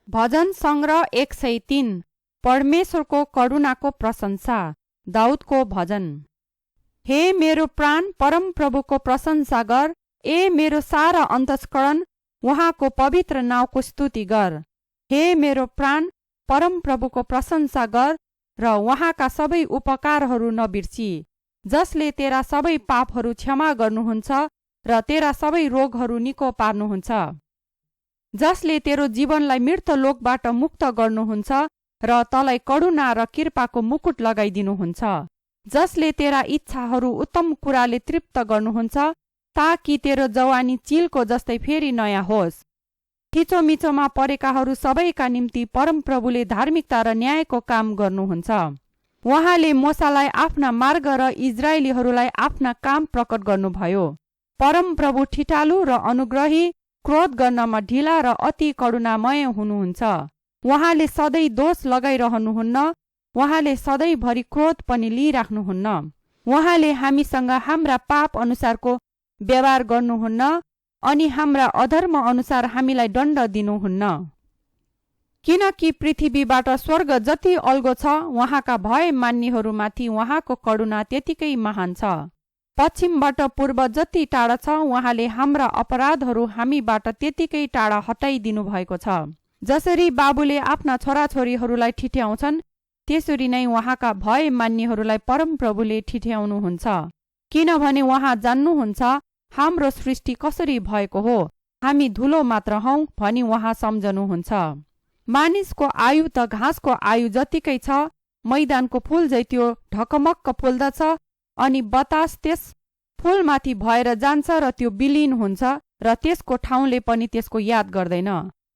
भजन सङ्ग्रह 103 परमेश्वरको करुणाको प्रशंसा। दाउदको भजन। हे मेरो प्राण परम प्रभुको प्रशंसा गर, ए मेरो सारा अन्तस्करण उहाँको पवित्र नाउँको स्तुति गर। हे मेरो प्राण परम प्रभुको प्रशंसा गर र उहाँका सबै उपकारहरू नबिर्सी, जसले तेरा सबै पापहरू क्षमा गर्नुहुन्छ र तेरा सबै रोगहरू निको पार्नुहुन्छ, जसले तेरो जीवनलाई मृत्यलोकबाट मुक्त गर्नुहुन्छ र तँलाई करुणा र कृपाको मुकुट लगाइदिनुहुन्छ, जसले तेरा इच्छाहरू उत्तम कुराले तृप्त गर्नुहुन्छ, ताकि तेरो जवानी चिलको जस्तै फेरि नयाँ होस्। थिचोमिचोमा परेकाहरू सबैका निम्ति परम प्रभुले धार्मिकता र न्यायको काम गर्नुहुन्छ। उहाँले मोसालाई आफ्ना मार्ग र इजरायलीहरूलाई आफ्ना काम प्रकट गर्नुभयो। परम प्रभु ठिटालु र अनुग्रही, क्रोध गर्नमा ढिला र अति करुणामय हुनुहुन्छ। उहाँले सधैँ दोष लगाइरहनुहुन्न, उहाँले सधैँभरि क्रोध पनि लिइराख्नुहुन्न। उहाँले हामीसँग हाम्रा पाप अनुसारको व्यवहार गर्नुहुन्न अनि हाम्रा अधर्म अनुसार हामीलाई दण्ड दिनुहुन्न। किनकि पृथ्वीबाट स्वर्ग जति अल्गो छ, उहाँका भय मान्नेहरूमाथि उहाँको करुणा त्यतिकै महान छ। पश्चिमबाट पूर्व जति टाढा छ, उहाँले हाम्रा अपराधहरू हामीबाट त्यतिकै टाढा हटाइदिनु भएको छ। जसरी बाबुले आफ्ना छोराछोरीहरूलाई ठिठ्याउँछन्, त्यसरी नै उहाँका भय मान्नेहरूलाई परम प्रभुले ठिठ्याउनुहुन्छ। किनभने उहाँ जान्नुहुन्छ हाम्रो सृष्टि कसरी भएको हो, हामी धुलो मात्र हौं भनी उहाँ सम्झनुहुन्छ। मानिसको आयु त घाँसको आयु जतिकै छ, मैदानको फूल झै त्यो ढकमक्क फुल्दछ अनि बतास त्यस फूलमाथि भएर जान्छ र त्यो विलीन हुन्छ र त्यसको ठाउँले पनि त्यसको याद गर्दैन।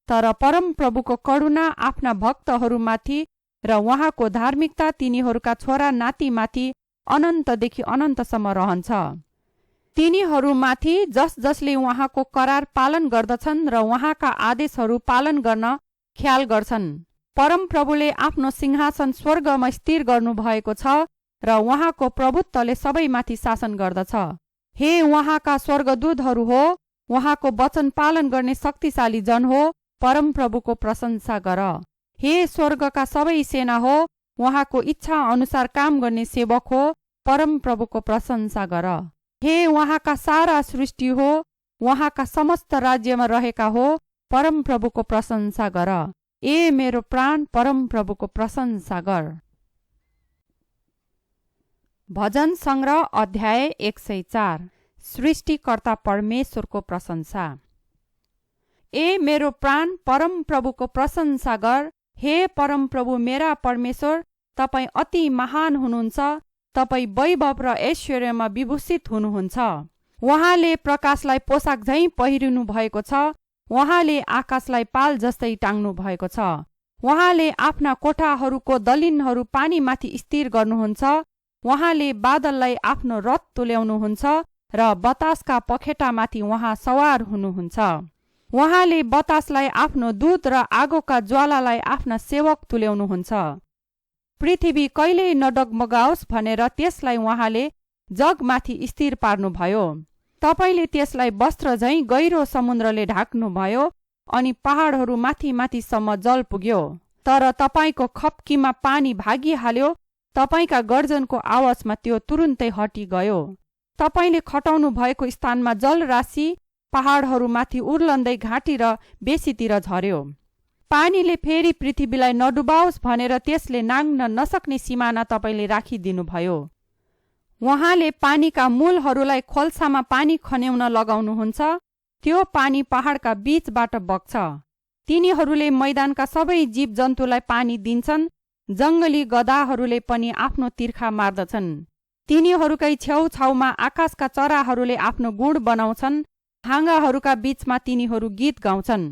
तर परम प्रभुको करुणा आफ्ना भक्तहरूमाथि र उहाँको धार्मिकता तिनीहरूका छोरा नातिमाथि अनन्तदेखि अनन्तसम्म रहन्छ। तिनीहरूमाथि जसले उहाँको करार पालन गर्दछन् र उहाँका आदेशहरू पालन गर्न ख्याल गर्छन्। परम प्रभुले आफ्नो सिंहासन स्वर्गमा स्थिर गर्नुभएको छ र उहाँको प्रभुत्वले सबैमाथि शासन गर्दछ। हे उहाँका स्वर्गदूतहरू हो, उहाँको वचन पालन गर्ने शक्तिशाली जन हो, परम प्रभुको प्रशंसा गर। हे स्वर्गका सबै सेना हो, उहाँको इच्छा अनुसार काम गर्ने सेवक हो, परम प्रभुको प्रशंसा गर। हे उहाँका सारा सृष्टि हो, उहाँका समस्त राज्यमा रहेका हो, परम प्रभुको प्रशंसा गर। ए मेरो प्राण परम प्रभुको प्रशंसा गर। भजन सङ्ग्रह अध्याय 104 सृष्टिकर्ता परमेश्वरको प्रशंसा। ए मेरो प्राण परम प्रभुको प्रशंसा गर। हे परम प्रभु मेरा परमेश्वर, तपाईँ अति महान हुनुहुन्छ, तपाईँ वैभव र ऐश्वर्यमा विभूषित हुनुहुन्छ। उहाँले प्रकाशलाई पोसाक झैँ पहिरिनु भएको छ, उहाँले आकाशलाई पाल जस्तै टाङ्नु भएको छ। उहाँले आफ्ना कोठाहरूको दलिनहरू पानीमाथि स्थिर गर्नुहुन्छ, उहाँले बादललाई आफ्नो रथ तुल्याउनुहुन्छ र बतासका पखेटामाथि उहाँ सवार हुनुहुन्छ। उहाँले बतासलाई आफ्नो दूत र आगोका ज्वालालाई आफ्ना सेवक तुल्याउनुहुन्छ। पृथ्वी कहिल्यै नडगमगाओस् भनेर त्यसलाई उहाँले जगमाथि स्थिर पार्नुभयो। तपाईले त्यसलाई वस्त्र झैँ गहिरो समुद्रले ढाक्नुभयो अनि पहाडहरू माथि माथिसम्म जल पुग्यो। तर तपाईको खप्कीमा पानी भागिहाल्यो, तपाईका गर्जनको आवाजमा त्यो तुरुन्तै हटिगयो। तपाईले खटाउनु भएको स्थानमा जलराशि पहाडहरूमाथि उर्लन्दै घाँटी र बेसीतिर झर्यो। पानीले फेरि पृथ्वीलाई नडुबाओस् भनेर त्यसले नाङ्न नसक्ने सिमाना तपाईले राखिदिनुभयो। उहाँले पानीका मूलहरूलाई खोल्सामा पानी खन्याउन लगाउनुहुन्छ, त्यो पानी पहाडका बीचबाट बग्छ। तिनीहरूले मैदानका सबै जीव जन्तुलाई पानी दिन्छन्, जङ्गली गधाहरूले पनि आफ्नो तिर्खा मार्दछन्। तिनीहरूकै छेउछाउमा आकाशका चराहरूले आफ्नो गुण बनाउँछन्, हाँगाहरूका बीचमा तिनीहरू गीत गाउँछन्।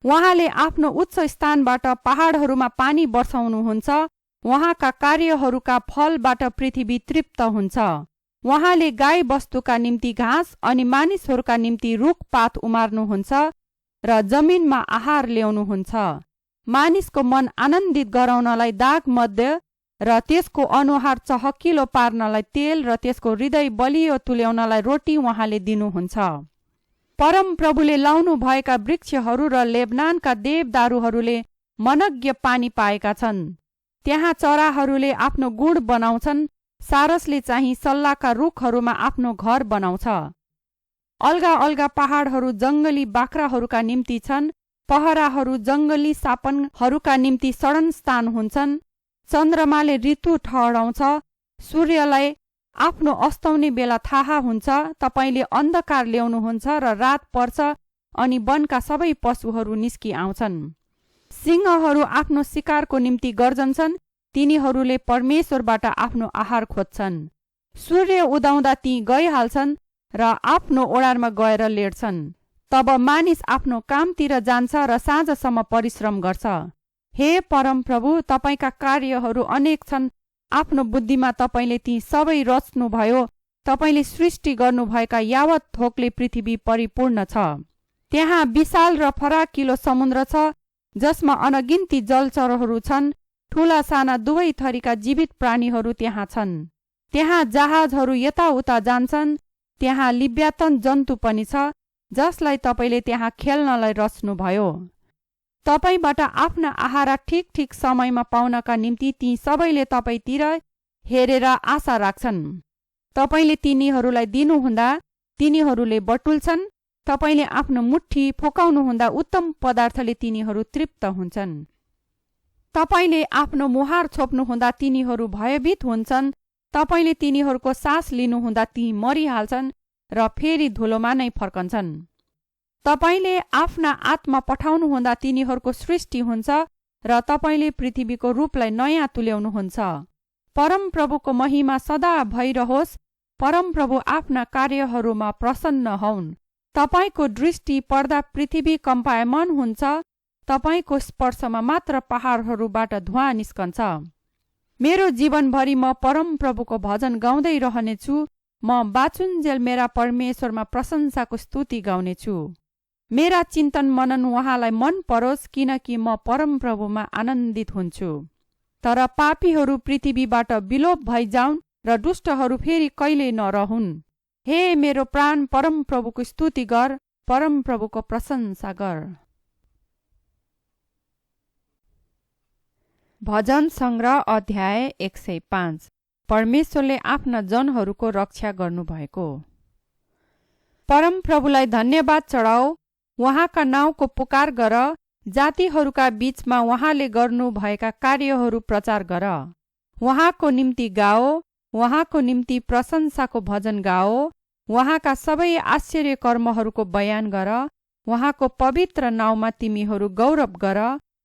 उहाँले आफ्नो उच्च स्थानबाट पहाडहरूमा पानी बर्साउनुहुन्छ, उहाँका कार्यहरूका फलबाट पृथ्वी तृप्त हुन्छ। उहाँले गाई वस्तुका निम्ति घाँस अनि मानिसहरूका निम्ति रुखपात उमार्नुहुन्छ र जमिनमा आहार ल्याउनुहुन्छ। मानिसको मन आनन्दित गराउनलाई दाग मध्य र त्यसको अनुहार चहकिलो पार्नलाई तेल र त्यसको हृदय बलियो तुल्याउनलाई रोटी उहाँले दिनुहुन्छ। परमप्रभुले लाउनु भएका वृक्षहरू र लेबनानका देवदारूहरूले मनज्ञ पानी पाएका छन्। त्यहाँ चराहरूले आफ्नो गुँड बनाउँछन्, सारसले चाहिँ सल्लाका रुखहरूमा आफ्नो घर बनाउँछ। अलगा अलगा पहाडहरू जङ्गली बाख्राहरूका निम्ति छन्, पहराहरू जङ्गली सापनहरूका निम्ति सडन स्थान हुन्छन्। चन्द्रमाले ऋतु ठहराउँछ, सूर्यलाई आफ्नो अस्ताउने बेला थाहा हुन्छ। तपाईले अन्धकार ल्याउनुहुन्छ र रात पर्छ अनि वनका सबै पशुहरू निस्कि आउँछन्। सिंहहरू आफ्नो शिकारको निम्ति गर्जन्छन्, तिनीहरूले परमेश्वरबाट आफ्नो आहार खोज्छन्। सूर्य उदाउँदा ती गइहाल्छन् र आफ्नो ओडारमा गएर लेट्छन्। तब मानिस आफ्नो कामतिर जान्छ र साँझसम्म परिश्रम गर्छ। हे परमप्रभु, तपाईका कार्यहरू अनेक छन्। आफ्नो बुद्धिमा तपाईले ती सबै रच्नुभयो। तपाईले सृष्टि गर्नुभएका यावत थोकले पृथ्वी परिपूर्ण छ। त्यहाँ विशाल र फराकिलो समुद्र छ, जसमा अनगिन्ती जलचरहरू छन्। ठूला साना दुवै थरीका जीवित प्राणीहरू त्यहाँ छन्। त्यहाँ जहाजहरू यताउता जान्छन्। त्यहाँ लिब्यातन जन्तु पनि छ, जसलाई तपाईले त्यहाँ खेल्नलाई रच्नुभयो। तपाईबाट आफ्ना आहार ठिक ठिक समयमा पाउनका निम्ति ती सबैले तपाईतिर हेरेर आशा राख्छन्। तपाईले तिनीहरूलाई दिनुहुँदा तिनीहरूले बटुल्छन्। तपाईले आफ्नो मुट्ठी फोकाउनुहुँदा उत्तम पदार्थले तिनीहरू तृप्त हुन्छन्। तपाईले आफ्नो मुहार छोप्नुहुँदा तिनीहरू भयभीत हुन्छन्। तपाईले तिनीहरूको सास लिनुहुँदा ती मरिहाल्छन् र फेरि धुलोमा नै फर्कन्छन्। तपाईले आफ्ना आत्मा पठाउनुहुँदा तिनीहरूको सृष्टि हुन्छ र तपाईले पृथ्वीको रूपलाई नयाँ तुल्याउनुहुन्छ। परमप्रभुको महिमा सदा भइरहोस्। परमप्रभु आफ्ना कार्यहरूमा प्रसन्न हौन्। तपाईको दृष्टि पर्दा पृथ्वी कम्पायमान हुन्छ। तपाईको स्पर्शमा मात्र पहाडहरूबाट धुवाँ निस्कन्छ। मेरो जीवनभरि म परमप्रभुको भजन गाउँदै रहनेछु। म बाचुन्जेल मेरा परमेश्वरमा प्रशंसाको स्तुति गाउनेछु। मेरा चिन्तन मनन उहाँलाई मन परोस्, किनकि म परमप्रभुमा आनन्दित हुन्छु। तर पापीहरू पृथ्वीबाट विलोप भइजाउन् र दुष्टहरू फेरि कहिले नरहुन्। हे मेरो प्राण, परमप्रभुको स्तुति गर, परमप्रभुको प्रशंसा गर। भजन सङ्ग्रह अध्याय 105। परमेश्वरले आफ्ना जनहरूको रक्षा गर्नुभएको। परमप्रभुलाई धन्यवाद चढाऊ, उहाँका नाउँको पुकार गर। जातिहरूका बीचमा उहाँले गर्नुभएका कार्यहरू प्रचार गर। उहाँको निम्ति गाओ, उहाँको निम्ति प्रशंसाको भजन गाओ। उहाँका सबै आश्चर्य कर्महरूको बयान गर। उहाँको पवित्र नाउँमा तिमीहरू गौरव गर।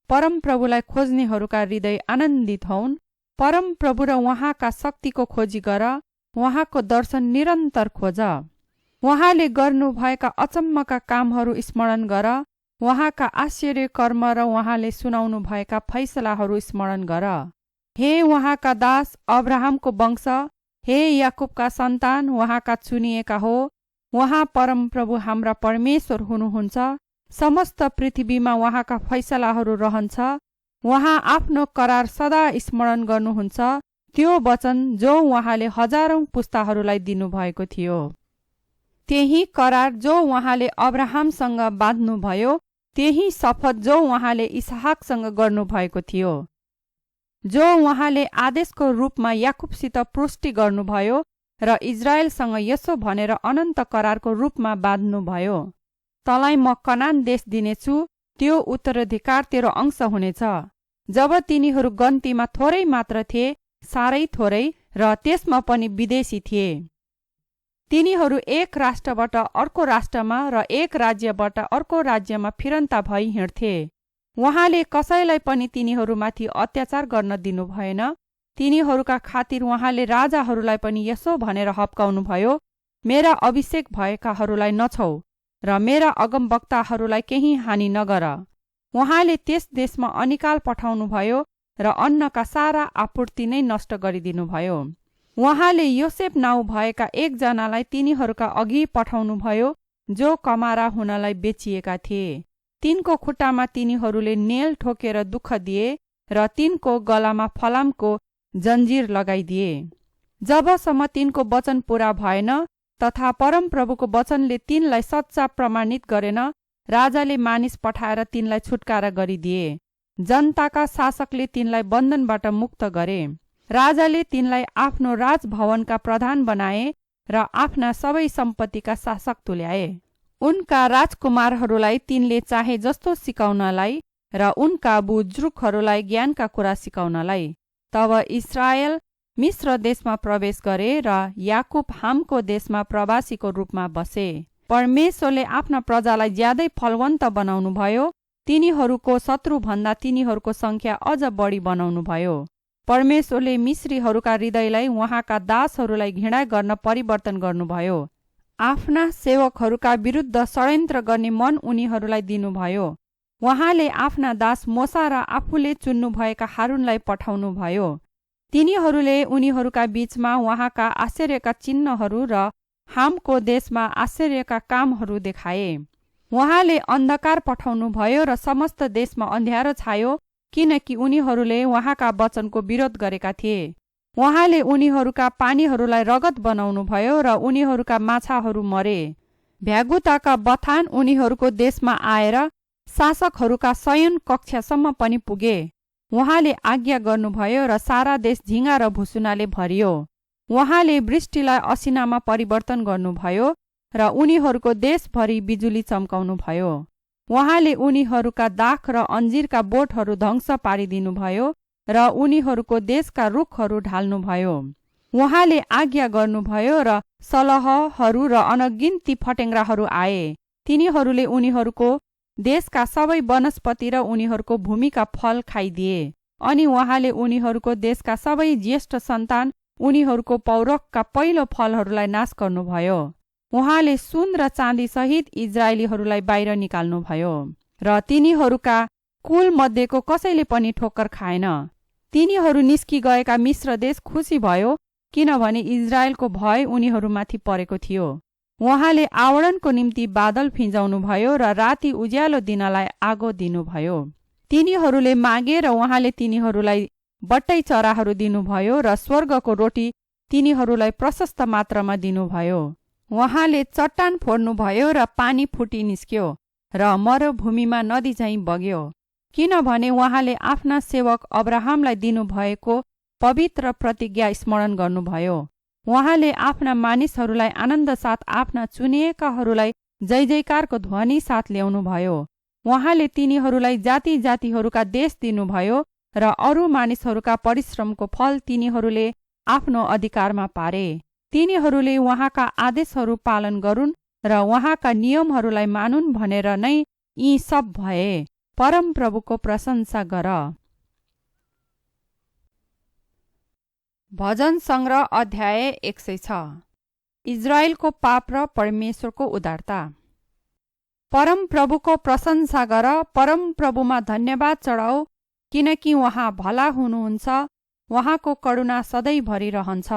परमप्रभुलाई खोज्नेहरूका हृदय आनन्दित हौन्। परमप्रभु र उहाँका शक्तिको खोजी गर। उहाँको दर्शन निरन्तर खोज। उहाँले गर्नुभएका अचम्मका कामहरू स्मरण गर। उहाँका आश्चर्य कर्म र उहाँले सुनाउनु भएका फैसलाहरू स्मरण गर। हे उहाँका दास अब्राहमको वंश, हे याकुबका सन्तान, उहाँका चुनिएका हो। उहाँ परमप्रभु हाम्रा परमेश्वर हुनुहुन्छ। समस्त पृथ्वीमा उहाँका फैसलाहरू रहन्छ। उहाँ आफ्नो करार सदा स्मरण गर्नुहुन्छ, त्यो वचन जो उहाँले हजारौं पुस्ताहरूलाई दिनुभएको थियो। त्यही करार जो उहाँले अब्राहमसँग बाँध्नुभयो, त्यही शपथ जो उहाँले इसहाकसँग गर्नुभएको थियो, जो उहाँले आदेशको रूपमा याकुबसित पुष्टि गर्नुभयो र इजरायलसँग यसो भनेर अनन्त करारको रूपमा बाँध्नुभयो। तँलाई म कनान देश दिनेछु, त्यो उत्तराधिकार तेरो अंश हुनेछ। जब तिनीहरू गन्तीमा थोरै मात्र थिए, साह्रै थोरै, र त्यसमा पनि विदेशी थिए। तिनीहरू एक राष्ट्रबाट अर्को राष्ट्रमा र एक राज्यबाट अर्को राज्यमा फिरन्ता भई हिँड्थे। उहाँले कसैलाई पनि तिनीहरूमाथि अत्याचार गर्न दिनु भएन। तिनीहरूका खातिर उहाँले राजाहरूलाई पनि यसो भनेर हप्काउनुभयो, मेरा अभिषेक भएकाहरूलाई नछौ र मेरा अगमवक्ताहरूलाई केही हानि नगर। उहाँले त्यस देशमा अनिकाल पठाउनुभयो र अन्नका सारा आपूर्ति नै नष्ट गरिदिनुभयो। उहाँले योसेफ नाउँ भएका एकजनालाई तिनीहरूका अघि पठाउनुभयो, जो कमारा हुनलाई बेचिएका थिए। तिनको खुट्टामा तिनीहरूले नेल ठोकेर दुःख दिए र तिनको गलामा फलामको जन्जिर लगाइदिए। जबसम्म तिनको वचन पूरा भएन, तथा परमप्रभुको वचनले तिनलाई सच्चा प्रमाणित गरेन। राजाले मानिस पठाएर तिनलाई छुटकारा गरिदिए। जनताका शासकले तिनलाई बन्धनबाट मुक्त गरे। राजाले तिनलाई आफ्नो राजभवनका प्रधान बनाए र आफ्ना सबै सम्पत्तिका शासक तुल्याए। उनका राजकुमारहरूलाई तिनले चाहे जस्तो सिकाउनलाई र उनका बुजुर्गहरूलाई ज्ञानका कुरा सिकाउनलाई। तब इस्राएल मिस्र देशमा प्रवेश गरे र याकुब हामको देशमा प्रवासीको रूपमा बसे। परमेश्वरले आफ्ना प्रजालाई ज्यादै फलवन्त बनाउनुभयो। तिनीहरूको शत्रुभन्दा तिनीहरूको सङ्ख्या अझ बढी बनाउनुभयो। परमेश्वरले मिश्रीहरूका हृदयलाई उहाँका दासहरूलाई घृणा गर्न परिवर्तन गर्नुभयो। आफ्ना सेवकहरूका विरुद्ध षड्यन्त्र गर्ने मन उनीहरूलाई दिनुभयो। उहाँले आफ्ना दास मोसा र आफूले चुन्नुभएका हारूनलाई पठाउनुभयो। तिनीहरूले उनीहरूका बीचमा उहाँका आश्चर्यका चिन्हहरू र हामको देशमा आश्चर्यका कामहरू देखाए। उहाँले अन्धकार पठाउनुभयो र समस्त देशमा अँध्यारो छायो, किनकि उनीहरूले उहाँका वचनको विरोध गरेका थिए। उहाँले उनीहरूका पानीहरूलाई रगत बनाउनुभयो र उनीहरूका माछाहरू मरे। भ्यागुताका बथान उनीहरूको देशमा आएर शासकहरूका शयन कक्षासम्म पनि पुगे। उहाँले आज्ञा गर्नुभयो र सारा देश झिँगा र भुसुनाले भरियो। उहाँले वृष्टिलाई असिनामा परिवर्तन गर्नुभयो र उनीहरूको देशभरि बिजुली चम्काउनुभयो। उहाँले उनीहरूका दाख र अन्जिरका बोटहरू ध्वंस पारिदिनुभयो र उनीहरूको देशका रुखहरू ढाल्नुभयो। उहाँले आज्ञा गर्नुभयो र सलहहरू र अनगिन्ती फटेङ्ग्राहरू आए। तिनीहरूले उनीहरूको देशका सबै वनस्पति र उनीहरूको भूमिका फल खाइदिए। अनि उहाँले उनीहरूको देशका सबै ज्येष्ठ सन्तान उनीहरूको पौरखका पहिलो फलहरूलाई नाश गर्नुभयो। उहाँले सुन र चाँदी सहित इजरायलीहरूलाई बाहिर निकाल्नुभयो र तिनीहरूका कुल मध्येको कसैले पनि ठोक्कर खाएन। तिनीहरू निस्किगएका मिस्र देश खुसी भयो, किनभने इजरायलको भय उनीहरूमाथि परेको थियो। उहाँले आवरणको निम्ति बादल फिंजाउनुभयो र राति उज्यालो दिनलाई आगो दिनुभयो। तिनीहरूले मागे र उहाँले तिनीहरूलाई बट्टै चराहरू दिनुभयो र स्वर्गको रोटी तिनीहरूलाई प्रशस्त मात्रामा दिनुभयो। उहाँले चट्टान फोड्नुभयो र पानी फुटी निस्क्यो र मरुभूमिमा नदी झैँ बग्यो, किनभने उहाँले आफ्ना सेवक अब्राहमलाई दिनुभएको पवित्र प्रतिज्ञा स्मरण गर्नुभयो। उहाँले आफ्ना मानिसहरूलाई आनन्द साथ आफ्ना चुनिएकाहरूलाई जय जयकारको ध्वनि साथ ल्याउनुभयो। उहाँले तिनीहरूलाई जाति जातिहरूका देश दिनुभयो र अरू मानिसहरूका परिश्रमको फल तिनीहरूले आफ्नो अधिकारमा पारे। तिनीहरूले उहाँका आदेशहरू पालन गरून् र उहाँका नियमहरूलाई मानुन् भनेर नै यी सब भए। परमप्रभुको प्रशंसा गर। भजन सङ्ग्रह अध्याय 106। इजरायलको पाप र परमेश्वरको उदारता। परमप्रभुको प्रशंसा गर, परमप्रभुमा धन्यवाद चढाऊ, किनकि उहाँ भला हुनुहुन्छ। उहाँको करुणा सधैँभरि रहन्छ।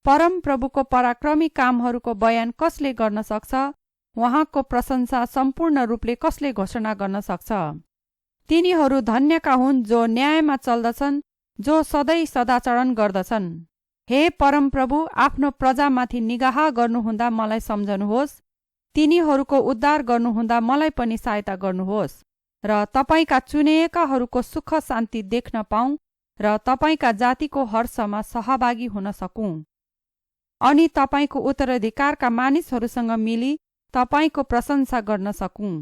परमप्रभुको पराक्रमी कामहरूको बयान कसले गर्न सक्छ? उहाँको प्रशंसा सम्पूर्ण रूपले कसले घोषणा गर्न सक्छ? तिनीहरू धन्यका हुन् जो न्यायमा चल्दछन्, जो सधैँ सदाचरण गर्दछन्। हे परमप्रभु, आफ्नो प्रजामाथि निगाह गर्नुहुँदा मलाई सम्झनुहोस्। तिनीहरूको उद्धार गर्नुहुँदा मलाई पनि सहायता गर्नुहोस् र तपाईँका चुनिएकाहरूको सुख शान्ति देख्न पाऊँ र तपाईँका जातिको हर्षमा सहभागी हुन सकूँ। अनि तपाईँको उत्तराधिकारका मानिसहरूसँग मिली तपाईँको प्रशंसा गर्न सकूँ।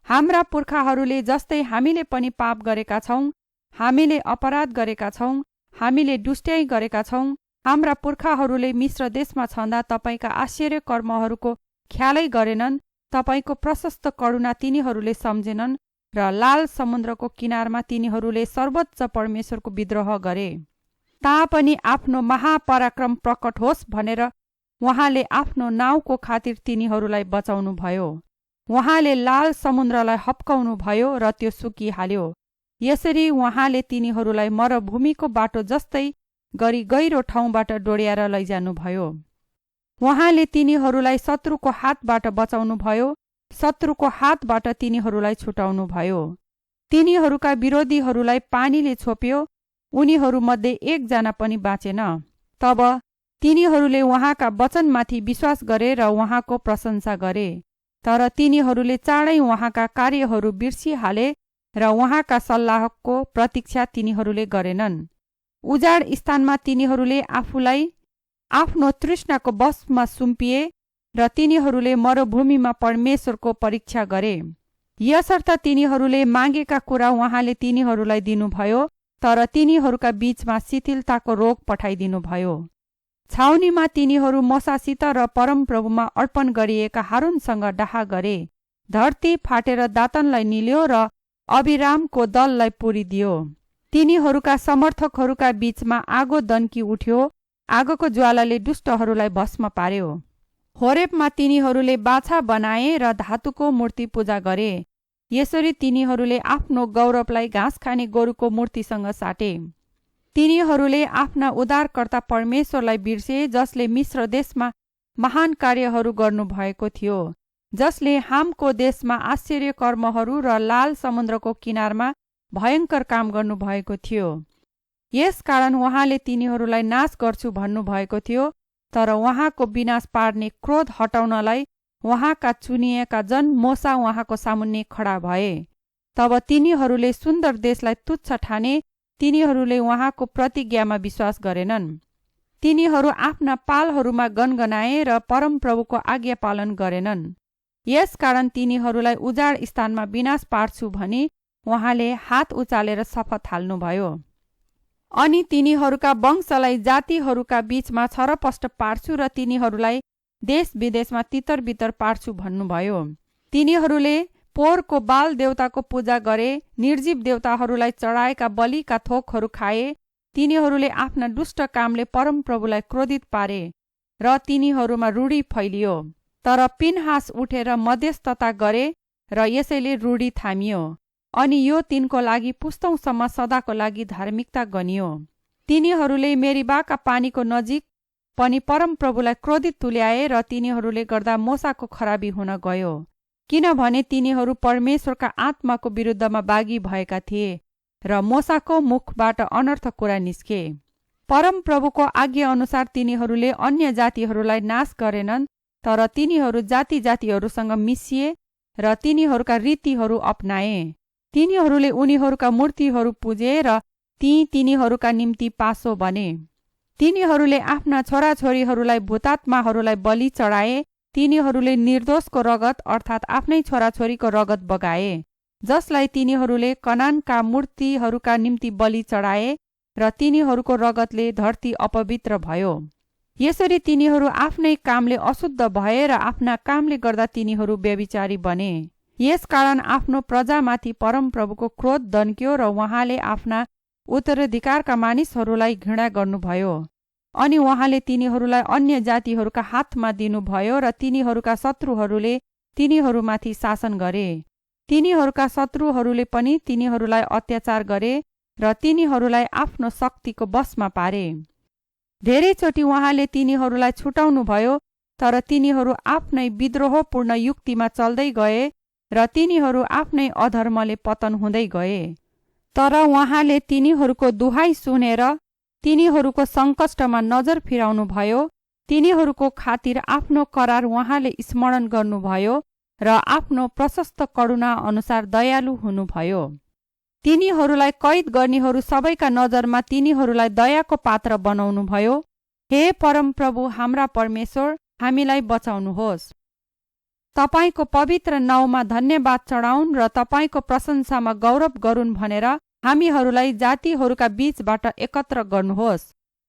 हाम्रा पुर्खाहरूले जस्तै हामीले पनि पाप गरेका छौँ, हामीले अपराध गरेका छौँ, हामीले दुष्ट्याइ गरेका छौँ। हाम्रा पुर्खाहरूले मिस्र देशमा छँदा तपाईँका आश्चर्य कर्महरूको ख्यालै गरेनन्। तपाईँको प्रशस्त करुणा तिनीहरूले सम्झेनन् र लाल समुद्रको किनारमा तिनीहरूले सर्वोच्च परमेश्वरको विद्रोह गरे। तापनि आफ्नो महापराक्रम प्रकट होस् भनेर उहाँले आफ्नो नाउँको खातिर तिनीहरूलाई बचाउनुभयो। उहाँले लाल समुद्रलाई हप्काउनुभयो र त्यो सुकिहाल्यो। यसरी उहाँले तिनीहरूलाई मरुभूमिको बाटो जस्तै गरी गहिरो ठाउँबाट डोर्याएर लैजानुभयो। उहाँले तिनीहरूलाई शत्रुको हातबाट बचाउनुभयो, शत्रुको हातबाट तिनीहरूलाई छुटाउनुभयो। तिनीहरूका विरोधीहरूलाई पानीले छोप्यो, उनीहरूमध्ये एकजना पनि बाँचेन। तब तिनीहरूले उहाँका वचनमाथि विश्वास गरे र उहाँको प्रशंसा गरे। तर तिनीहरूले चाँडै उहाँका कार्यहरू बिर्सिहाले र उहाँका सल्लाहको प्रतीक्षा तिनीहरूले गरेनन्। उजाड स्थानमा तिनीहरूले आफूलाई आफ्नो तृष्णाको वशमा सुम्पिए र तिनीहरूले मरुभूमिमा परमेश्वरको परीक्षा गरे। यसर्थ तिनीहरूले मागेका कुरा उहाँले तिनीहरूलाई दिनुभयो, तर तिनीहरूका बीचमा शिथिलताको रोग पठाइदिनुभयो। छाउनीमा तिनीहरू मोसासित र परमप्रभुमा अर्पण गरिएका हारूनसँग डाहा गरे। धरती फाटेर दातनलाई निल्यो र अभिरामको दललाई पुरिदियो। तिनीहरूका समर्थकहरूका बीचमा आगो दन्की उठ्यो, आगोको ज्वालाले दुष्टहरूलाई भस्म पार्यो। होरेबमा तिनीहरूले बाछा बनाए र धातुको मूर्ति पूजा गरे। यसरी तिनीहरूले आफ्नो गौरवलाई घाँस खाने गोरुको मूर्तिसँग साटे। तिनीहरूले आफ्ना उद्धारकर्ता परमेश्वरलाई बिर्से, जसले मिस्र देशमा महान कार्यहरू गर्नुभएको थियो, जसले हामको देशमा आश्चर्य कर्महरू र लाल समुद्रको किनारमा भयङ्कर काम गर्नुभएको थियो। यसकारण उहाँले तिनीहरूलाई नाश गर्छु भन्नुभएको थियो, तर उहाँको विनाश पार्ने क्रोध हटाउनलाई उहाँका चुनिएका जन मोसा उहाँको सामुन्ने खडा भए। तब तिनीहरूले सुन्दर देशलाई तुच्छ ठाने, तिनीहरूले उहाँको प्रतिज्ञामा विश्वास गरेनन्। तिनीहरू आफ्ना पालहरूमा गनगनाए र परमप्रभुको आज्ञा पालन गरेनन्। यसकारण तिनीहरूलाई उजाड स्थानमा विनाश पार्छु भनी उहाँले हात उचालेर शपथ हाल्नुभयो। अनि तिनीहरूका वंशलाई जातिहरूका बीचमा छरपष्ट पार्छु र तिनीहरूलाई देश विदेशमा तितर बितर पार्छु भन्नुभयो। तिनीहरूले पोहोरको बाल देवताको पूजा गरे, निर्जीव देवताहरूलाई चढाएका बलिका थोकहरू खाए। तिनीहरूले आफ्ना दुष्ट कामले परमप्रभुलाई क्रोधित पारे र तिनीहरूमा रूढी फैलियो। तर पिनहास उठेर मध्यस्थता गरे र यसैले रूढी थामियो, अनि यो तिनको लागि पुस्तौँसम्म सदाको लागि धार्मिकता गनियो। तिनीहरूले मेरीबाका पानीको नजिक पनि परमप्रभुलाई क्रोधित तुल्याए र तिनीहरूले गर्दा मोसाको खराबी हुन गयो, किनभने तिनीहरू परमेश्वरका आत्माको विरुद्धमा बागी भएका थिए र मोसाको मुखबाट अनर्थ कुरा निस्के। परमप्रभुको आज्ञा अनुसार तिनीहरूले अन्य जातिहरूलाई नाश गरेनन्, तर तिनीहरू जाति जातिहरूसँग मिसिए र तिनीहरूका रीतिहरू अपनाए। तिनीहरूले उनीहरूका मूर्तिहरू पुजे र तिनीहरूका निम्ति पासो बने। तिनीहरूले आफ्ना छोराछोरीहरूलाई भूतात्माहरूलाई बलि चढाए। तिनीहरूले निर्दोषको रगत अर्थात् आफ्नै छोराछोरीको रगत बगाए, जसलाई तिनीहरूले कनानका मूर्तिहरूका निम्ति बलि चढाए र तिनीहरूको रगतले धरती अपवित्र भयो। यसरी तिनीहरू आफ्नै कामले अशुद्ध भए र आफ्ना कामले गर्दा तिनीहरू व्यभिचारी बने। यसकारण आफ्नो प्रजामाथि परमप्रभुको क्रोध दन्क्यो र उहाँले आफ्ना उत्तराधिकारका मानिसहरूलाई घृणा गर्नुभयो। अनि उहाँले तिनीहरूलाई अन्य जातिहरूका हातमा दिनुभयो र तिनीहरूका शत्रुहरूले तिनीहरूमाथि शासन गरे। तिनीहरूका शत्रुहरूले पनि तिनीहरूलाई अत्याचार गरे र तिनीहरूलाई आफ्नो शक्तिको वशमा पारे। धेरैचोटि उहाँले तिनीहरूलाई छुटाउनुभयो, तर तिनीहरू आफ्नै विद्रोहपूर्ण युक्तिमा चल्दै गए र तिनीहरू आफ्नै अधर्मले पतन हुँदै गए। तर उहाँले तिनीहरूको दुहाई सुनेर तिनीहरूको सङ्कष्टमा नजर फिराउनुभयो। तिनीहरूको खातिर आफ्नो करार उहाँले स्मरण गर्नुभयो र आफ्नो प्रशस्त करुणा अनुसार दयालु हुनुभयो। तिनीहरूलाई कैद गर्नेहरू सबैका नजरमा तिनीहरूलाई दयाको पात्र बनाउनुभयो। हे परमप्रभु हाम्रा परमेश्वर, हामीलाई बचाउनुहोस्। तपाईको पवित्र नाउँमा धन्यवाद चढाउन् र तपाईको प्रशंसामा गौरव गरून् भनेर हामीहरूलाई जातिहरूका बीचबाट एकत्र गर्नुहोस्।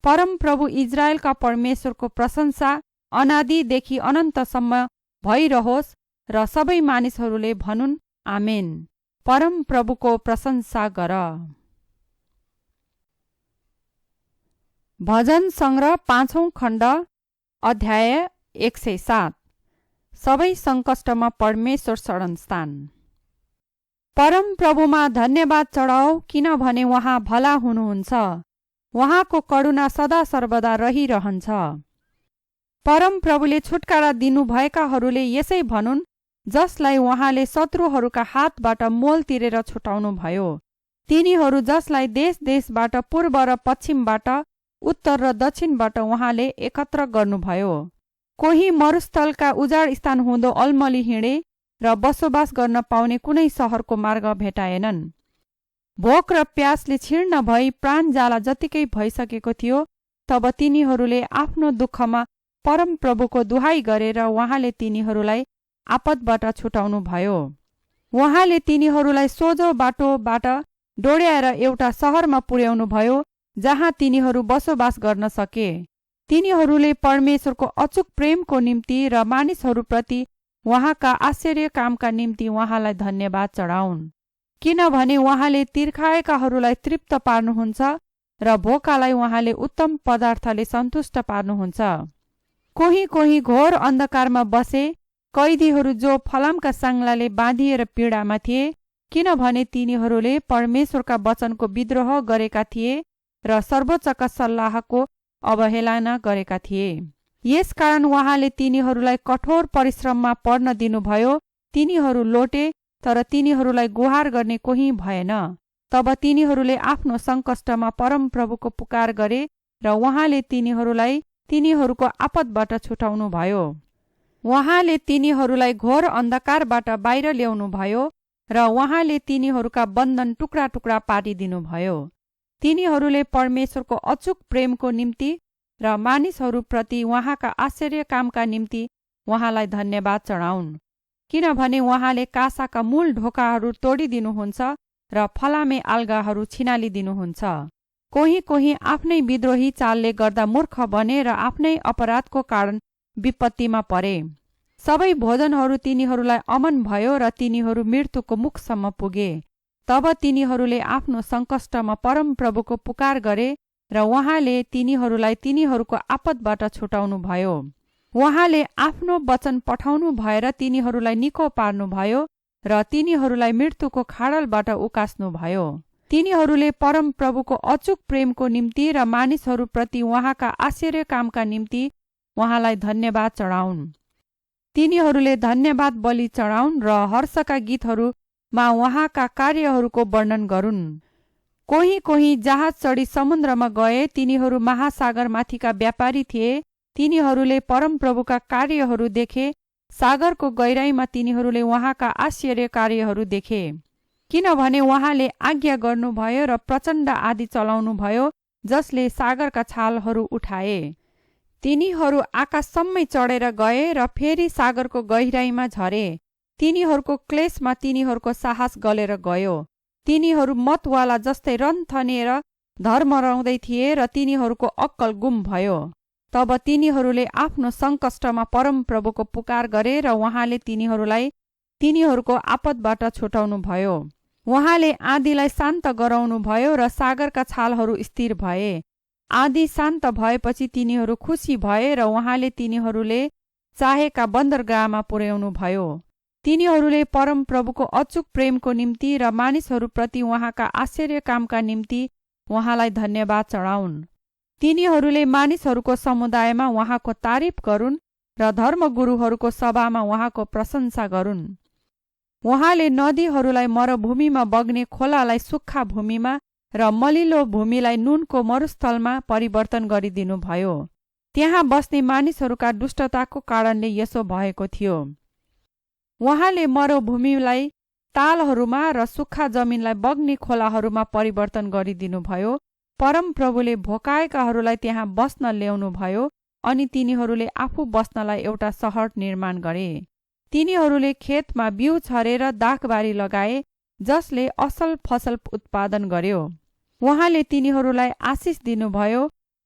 परमप्रभु इजरायलका परमेश्वरको प्रशंसा अनादिदेखि अनन्तसम्म भइरहोस् र सबै मानिसहरूले भनुन् आमेन। परमप्रभुको प्रशंसा गर। भजन सङ्ग्रह 5औं खण्ड अध्याय 107। सबै सङ्कष्टमा परमेश्वर शरणस्थान। परमप्रभुमा धन्यवाद चढाऊ, किनभने उहाँ भला हुनुहुन्छ। उहाँको करुणा सदा सर्वदा रहिरहन्छ। परमप्रभुले छुटकारा दिनुभएकाहरूले यसै भनुन्, जसलाई उहाँले शत्रुहरूका हातबाट मोल तिरेर छुटाउनुभयो। तिनीहरू जसलाई देश देशबाट पूर्व र पश्चिमबाट उत्तर र दक्षिणबाट उहाँले एकत्र गर्नुभयो। कोही मरुस्थलका उजाड स्थान हुँदो अलमली हिँडे र बसोबास गर्न पाउने कुनै सहरको मार्ग भेटाएनन्। भोक र प्यासले क्षीर्ण भई प्राण जाला जतिकै भइसकेको थियो, तब तिनीहरूले आफ्नो दुःखमा परमप्रभुको दुहाई गरेर उहाँले तिनीहरूलाई आपतबाट छुटाउनुभयो। उहाँले तिनीहरूलाई सोझो बाटोबाट डोर्याएर एउटा सहरमा पुर्याउनुभयो जहाँ तिनीहरू बसोबास गर्न सके। तिनीहरूले परमेश्वरको अचूक प्रेमको निम्ति र मानिसहरूप्रति उहाँका आश्चर्य कामका निम्ति उहाँलाई धन्यवाद चढाउन्, किनभने उहाँले तिर्खाएकाहरूलाई तृप्त पार्नुहुन्छ र भोकालाई उहाँले उत्तम पदार्थले सन्तुष्ट पार्नुहुन्छ। कोही कोही घोर अन्धकारमा बसे, कैदीहरू जो फलामका साङ्लाले बाँधिएर पीडामा थिए, किनभने तिनीहरूले परमेश्वरका वचनको विद्रोह गरेका थिए र सर्वोच्चका सल्लाहको अवहेलना गरेका थिए। यसकारण उहाँले तिनीहरूलाई कठोर परिश्रममा पर्न दिनुभयो। तिनीहरू लोटे, तर तिनीहरूलाई गुहार गर्ने कोही भएन। तब तिनीहरूले आफ्नो सङ्कष्टमा परमप्रभुको पुकार गरे र उहाँले तिनीहरूलाई तिनीहरूको आपतबाट छुटाउनुभयो। उहाँले तिनीहरूलाई घोर अन्धकारबाट बाहिर ल्याउनुभयो र उहाँले तिनीहरूका बन्धन टुक्रा टुक्रा पारिदिनुभयो। तिनीहरूले परमेश्वरको अचूक प्रेमको निम्ति र मानिसहरूप्रति उहाँका आश्चर्य कामका निम्ति उहाँलाई धन्यवाद चढाउन्, किनभने उहाँले कासाका मूल ढोकाहरू तोडिदिनुहुन्छ र फलामे आल्गाहरू छिनालिदिनुहुन्छ। कोही कोही आफ्नै विद्रोही चालले गर्दा मूर्ख बने र आफ्नै अपराधको कारण विपत्तिमा परे। सबै भोजनहरू तिनीहरूलाई अमन भयो र तिनीहरू मृत्युको मुखसम्म पुगे। तब तिनीहरूले आफ्नो सङ्कष्टमा परमप्रभुको पुकार गरे र उहाँले तिनीहरूलाई तिनीहरूको आपतबाट छुटाउनुभयो। उहाँले आफ्नो वचन पठाउनु भएर तिनीहरूलाई निको पार्नुभयो र तिनीहरूलाई मृत्युको खाडलबाट उकास्नुभयो। तिनीहरूले परमप्रभुको अचूक प्रेमको निम्ति र मानिसहरूप्रति उहाँका आश्चर्य कामका निम्ति उहाँलाई धन्यवाद चढाउन्। तिनीहरूले धन्यवाद बलि चढाउन् र हर्षका गीतहरूमा उहाँका कार्यहरूको वर्णन गरून्। कोही कोही जहाज चढी समुद्रमा गए, तिनीहरू महासागरमाथिका व्यापारी थिए। तिनीहरूले परमप्रभुका कार्यहरू देखे। सागरको गहिराईमा तिनीहरूले उहाँका आश्चर्य कार्यहरू देखे, किनभने उहाँले आज्ञा गर्नुभयो र प्रचण्ड आँधी चलाउनुभयो जसले सागरका छालहरू उठाए। तिनीहरू आकाशसम्मै चढेर गए र फेरि सागरको गहिराईमा झरे। तिनीहरूको क्लेशमा तिनीहरूको साहस गलेर गयो। तिनीहरू मतवाला जस्तै रन्थनेर धर्मराउँदै थिए र तिनीहरूको अक्कल गुम भयो। तब तिनीहरूले आफ्नो सङ्कष्टमा परमप्रभुको पुकार गरे र उहाँले तिनीहरूलाई तिनीहरूको आपतबाट छुटाउनुभयो। उहाँले आँधीलाई शान्त गराउनुभयो र सागरका छालहरू स्थिर भए। आँधी शान्त भएपछि तिनीहरू खुसी भए र उहाँले तिनीहरूले चाहेका बन्दरगाहमा पुर्याउनुभयो। तिनीहरूले परमप्रभुको अचूक प्रेमको निम्ति र मानिसहरूप्रति उहाँका आश्चर्य कामका निम्ति उहाँलाई धन्यवाद चढाउन्। तिनीहरूले मानिसहरूको समुदायमा उहाँको तारिफ गरून् र धर्मगुरुहरूको सभामा उहाँको प्रशंसा गरून्। उहाँले नदीहरूलाई मरुभूमिमा बग्ने खोलालाई सुक्खा भूमिमा र मलिलो भूमिलाई नुनको मरुस्थलमा परिवर्तन गरिदिनुभयो। त्यहाँ बस्ने मानिसहरूका दुष्टताको कारणले यसो भएको थियो। उहाँले मरुभूमिलाई तालहरूमा र सुक्खा जमिनलाई बग्ने खोलाहरूमा परिवर्तन गरिदिनुभयो। परमप्रभुले भोकाएकाहरूलाई त्यहाँ बस्न ल्याउनुभयो अनि तिनीहरूले आफू बस्नलाई एउटा सहर निर्माण गरे। तिनीहरूले खेतमा बिउ छरेर दाखबारी लगाए जसले असल फसल उत्पादन गर्यो। उहाँले तिनीहरूलाई आशिष दिनुभयो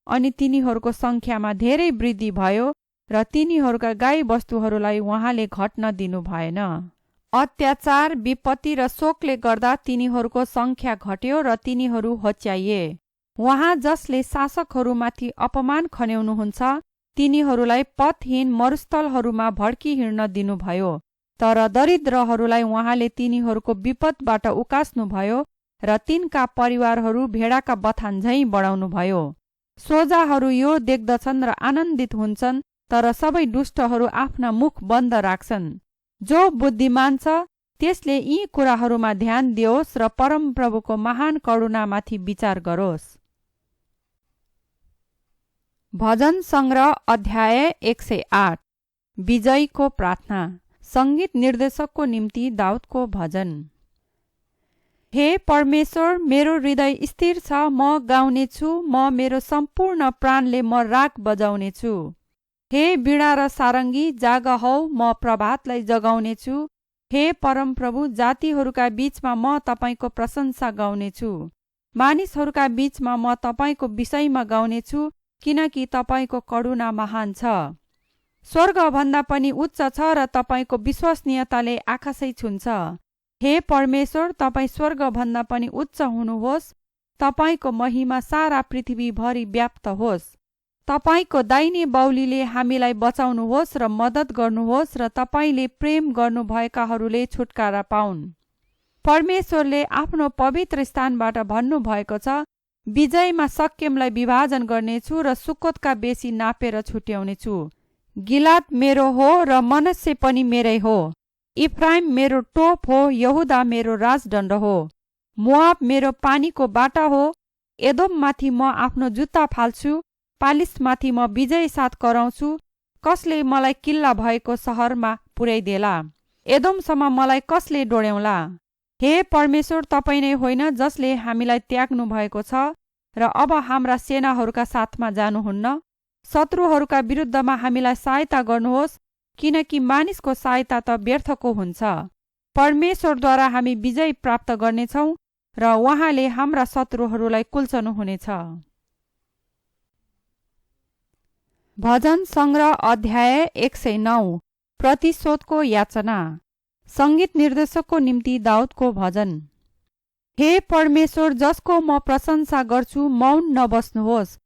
अनि तिनीहरूको सङ्ख्यामा धेरै वृद्धि भयो र तिनीहरूका गाई वस्तुहरूलाई उहाँले घट्न दिनु भएन। अत्याचार, विपत्ति र शोकले गर्दा तिनीहरूको सङ्ख्या घट्यो र तिनीहरू होच्याइए। उहाँ जसले शासकहरूमाथि अपमान खन्याउनुहुन्छ, तिनीहरूलाई पथहीन मरुस्थलहरूमा भड्की हिँड्न दिनुभयो। तर दरिद्रहरूलाई उहाँले तिनीहरूको विपदबाट उकास्नुभयो र तिनका परिवारहरू भेडाका बथान झैँ बढाउनुभयो। सोझाहरू यो देख्दछन् र आनन्दित हुन्छन्, तर सबै दुष्टहरू आफ्ना मुख बन्द राख्छन्। जो बुद्धिमान छ त्यसले यी कुराहरूमा ध्यान दियोस् र परमप्रभुको महान करुणामाथि विचार गरोस्। भजन सङ्ग्रह अध्याय 108। विजयको प्रार्थना। सङ्गीत निर्देशकको निम्ति दाउदको भजन। हे परमेश्वर, मेरो हृदय स्थिर छ, म गाउनेछु, म मेरो सम्पूर्ण प्राणले म राग बजाउनेछु। हे वीणा र सारङ्गी, जाग हौ, म प्रभातलाई जगाउनेछु। हे परमप्रभु, जातिहरूका बीचमा म तपाईँको प्रशंसा गाउनेछु। मानिसहरूका बीचमा म तपाईँको विषयमा गाउनेछु, किनकि तपाईँको करुणा महान छ। स्वर्गभन्दा पनि उच्च छ र तपाईँको विश्वसनीयताले आकाशै छुन्छ। हे परमेश्वर, तपाईँ स्वर्गभन्दा पनि उच्च हुनुहोस्, तपाईँको महिमा सारा पृथ्वीभरि व्याप्त होस्। तपाईँको दाहिने बाहुलीले हामीलाई बचाउनुहोस् र मद्दत गर्नुहोस् र तपाईँले प्रेम गर्नुभएकाहरूले छुटकारा पाउन्। परमेश्वरले आफ्नो पवित्र स्थानबाट भन्नुभएको छ, विजयमा सक्केमलाई विभाजन गर्नेछु र सुक्कोतका बेसी नापेर छुट्याउनेछु। गिलाद मेरो हो र मनश्शे पनि मेरै हो। इफ्राइम मेरो टोप हो, यहुदा मेरो राजदण्ड हो। मोआब मेरो पानीको बाटा हो। एदोममाथि म आफ्नो जुत्ता फाल्छु, पालिसमाथि म विजय साथ कराउँछु। कसले मलाई किल्ला भएको सहरमा पुर्याइदेला? एदोमसम्म मलाई कसले डोर्याउला? हे परमेश्वर, तपाईँ नै होइन जसले हामीलाई त्याग्नु भएको छ र अब हाम्रा सेनाहरूका साथमा जानुहुन्न? शत्रुहरूका विरुद्धमा हामीलाई सहायता गर्नुहोस्, किनकि मानिसको सहायता त व्यर्थको हुन्छ। परमेश्वरद्वारा हामी विजय प्राप्त गर्नेछौँ र उहाँले हाम्रा शत्रुहरूलाई कुल्चनुहुनेछ। भजन सङ्ग्रह अध्याय 109। प्रतिशोधको याचना। सङ्गीत निर्देशकको निम्ति दाउदको भजन। हे परमेश्वर, जसको म प्रशंसा गर्छु, मौन नबस्नुहोस्,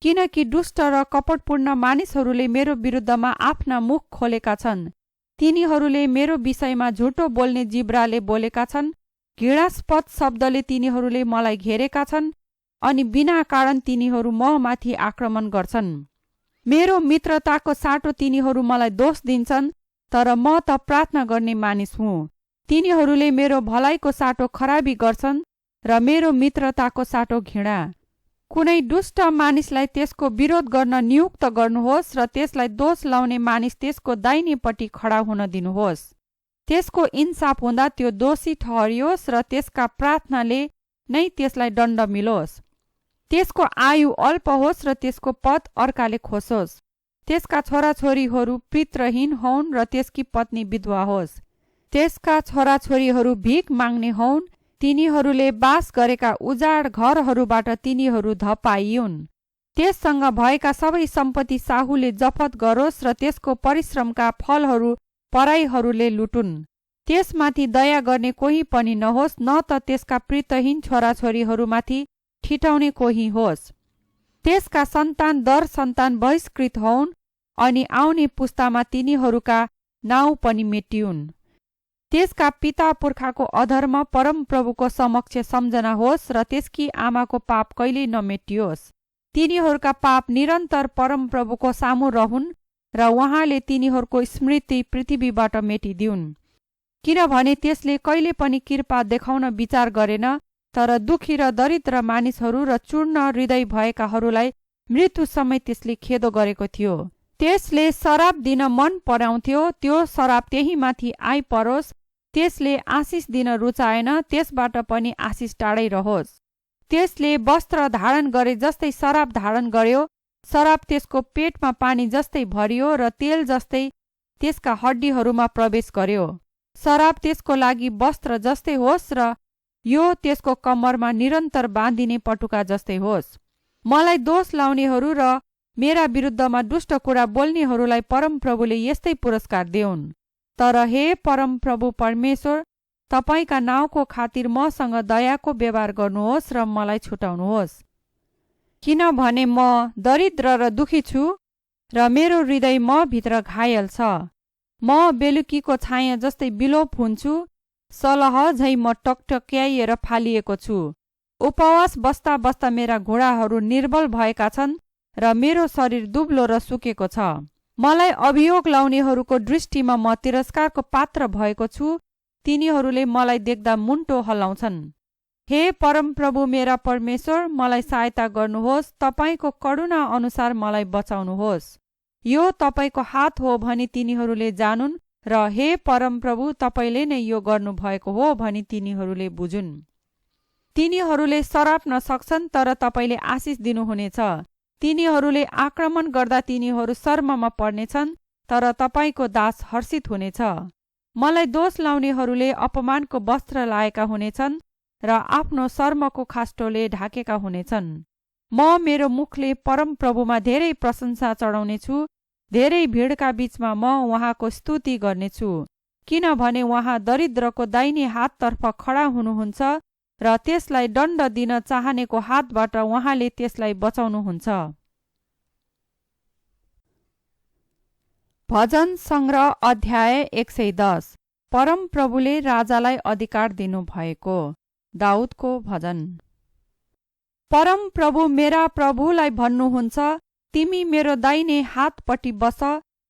किनकि दुष्ट र कपटपूर्ण मानिसहरूले मेरो विरुद्धमा आफ्ना मुख खोलेका छन्। तिनीहरूले मेरो विषयमा झुटो बोल्ने जिब्राले बोलेका छन्। घृणास्पद शब्दले तिनीहरूले मलाई घेरेका छन् अनि बिना कारण तिनीहरू म माथि आक्रमण गर्छन्। मेरो मित्रताको साटो तिनीहरू मलाई दोष दिन्छन्, तर म त प्रार्थना गर्ने मानिस हुँ। तिनीहरूले मेरो भलाइको साटो खराबी गर्छन् र मेरो मित्रताको साटो घृणा। कुनै दुष्ट मानिसलाई त्यसको विरोध गर्न नियुक्त गर्नुहोस् र त्यसलाई दोष लाउने मानिस त्यसको दाहिनेपट्टि खडा हुन दिनुहोस्। त्यसको इन्साफ हुँदा त्यो दोषी ठहरियोस् र त्यसका प्रार्थनाले नै त्यसलाई दण्ड मिलोस्। त्यसको आयु अल्प होस् र त्यसको पद अर्काले खोसोस्। त्यसका छोराछोरीहरू पितृहीन हौन् र त्यसकी पत्नी विधवा होस्। त्यसका छोराछोरीहरू भिख माग्ने हौन्, तिनीहरूले बास गरेका उजाड घरहरूबाट तिनीहरू धपाइयुन्। त्यससँग भएका सबै सम्पत्ति साहुले जफत गरोस् र त्यसको परिश्रमका फलहरू पराईहरूले लुटुन्। त्यसमाथि दया गर्ने कोही पनि नहोस्, न त त्यसका पितृहीन छोराछोरीहरूमाथि ठिटाउने कोही होस्। त्यसका सन्तान दर सन्तान बहिष्कृत हौन् अनि आउने पुस्तामा तिनीहरूका नाउँ पनि मेटिउन्। त्यसका पिता पुर्खाको अधर्म परमप्रभुको समक्ष सम्झना होस् र त्यसकी आमाको पाप कहिल्यै नमेटियोस्। तिनीहरूका पाप निरन्तर परमप्रभुको सामु रहन् र उहाँले तिनीहरूको स्मृति पृथ्वीबाट मेटिदिउन्। किनभने त्यसले कहिले पनि कृपा देखाउन विचार गरेन, तर दुखी र दरिद्र मानिसहरू र चूर्ण हृदय भएकाहरूलाई मृत्युसम्म त्यसले खेदो गरेको थियो। त्यसले शराब दिन मन पराउँथ्यो, त्यो शराब त्यही माथि आइपरोस्। त्यसले आशिष दिन रुचाएन, त्यसबाट पनि आशिष टाढै रहोस्। त्यसले वस्त्र धारण गरे जस्तै शराब धारण गर्यो, शराब त्यसको पेटमा पानी जस्तै भरियो र तेल जस्तै त्यसका हड्डीहरूमा प्रवेश गर्यो। शराब त्यसको लागि वस्त्र जस्तै होस् र यो त्यसको कम्मरमा निरन्तर बाँधिने पटुका जस्तै होस्। मलाई दोष लाउनेहरू र मेरा विरुद्धमा दुष्ट कुरा बोल्नेहरूलाई परमप्रभुले यस्तै पुरस्कार देऊन्। तर हे परमप्रभु परमेश्वर, तपाईँका नाउँको खातिर मसँग दयाको व्यवहार गर्नुहोस् र मलाई छुटाउनुहोस्। किनभने म दरिद्र र दुखी छु र मेरो हृदय म भित्र घायल छ। म बेलुकीको छाया जस्तै विलोप हुन्छु, सलह झै म टकटक्याइएर फालिएको छु। उपवास बस्दा बस्दा मेरा घुँडाहरू निर्बल भएका छन् र मेरो शरीर दुब्लो र सुकेको छ। मलाई अभियोग लाउनेहरूको दृष्टिमा म तिरस्कारको पात्र भएको छु। तिनीहरूले मलाई देख्दा मुन्टो हल्लाउँछन्। हे परमप्रभु मेरा परमेश्वर, मलाई सहायता गर्नुहोस्, तपाईँको करुणा अनुसार मलाई बचाउनुहोस्। यो तपाईँको हात हो भनी तिनीहरूले जानुन् र हे परमप्रभु तपाईँले नै यो गर्नुभएको हो भनी तिनीहरूले बुझुन्। तिनीहरूले सराप्न सक्छन् तर तपाईँले आशिष दिनुहुनेछ। तिनीहरूले आक्रमण गर्दा तिनीहरू शर्ममा पर्नेछन् तर तपाईँको दास हर्षित हुनेछ। मलाई दोष लाउनेहरूले अपमानको वस्त्र लाएका हुनेछन् र आफ्नो शर्मको खास्टोले ढाकेका हुनेछन्। म मेरो मुखले परमप्रभुमा धेरै प्रशंसा चढाउनेछु, धेरै भिडका बीचमा म उहाँको स्तुति गर्नेछु, किनभने उहाँ दरिद्रको दाहिने हाततर्फ खडा हुनुहुन्छ र त्यसलाई दण्ड दिन चाहनेको हातबाट उहाँले त्यसलाई बचाउनुहुन्छ। भजन सङ्ग्रह अध्याय 110। परमप्रभुले राजालाई अधिकार दिनुभएको। दाउदको भजन। परमप्रभु मेरा प्रभुलाई भन्नुहुन्छ, तिमी मेरो दाहिने हातपट्टि बस,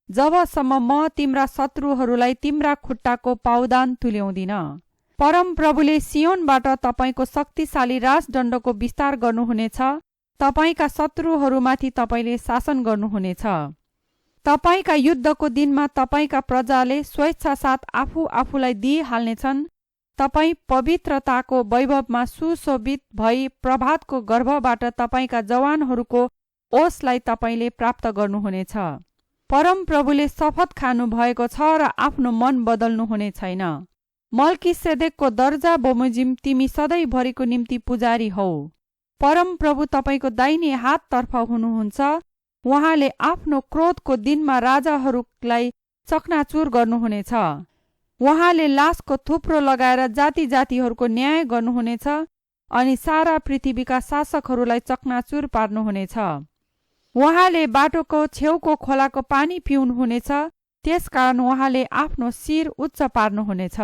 जबसम्म म तिम्रा शत्रुहरूलाई तिम्रा खुट्टाको पाउदान तुल्याउँदिन। परमप्रभुले सियोनबाट तपाईँको शक्तिशाली राजदण्डको विस्तार गर्नुहुनेछ, तपाईँका शत्रुहरूमाथि तपाईँले शासन गर्नुहुनेछ। तपाईँका युद्धको दिनमा तपाईँका प्रजाले स्वेच्छासाथ आफू आफूलाई दिइहाल्नेछन्। तपाईँ पवित्रताको वैभवमा सुशोभित भई प्रभातको गर्भबाट तपाईँका जवानहरूको ओसलाई तपाईँले प्राप्त गर्नुहुनेछ। परमप्रभुले शपथ खानु भएको छ र आफ्नो मन बदल्नुहुने छैन। मल्कीसेदेकको दर्जा बमोजिम तिमी सधैँभरिको निम्ति पुजारी हौ। परमप्रभु तपाईँको दाहिने हाततर्फ हुनुहुन्छ। उहाँले आफ्नो क्रोधको दिनमा राजाहरूलाई चकनाचुर गर्नुहुनेछ। उहाँले लासको थुप्रो लगाएर जाति जातिहरूको न्याय गर्नुहुनेछ अनि सारा पृथ्वीका शासकहरूलाई चकनाचुर पार्नुहुनेछ। उहाँले बाटोको छेउको खोलाको पानी पिउनुहुनेछ, त्यसकारण उहाँले आफ्नो शिर उच्च पार्नुहुनेछ।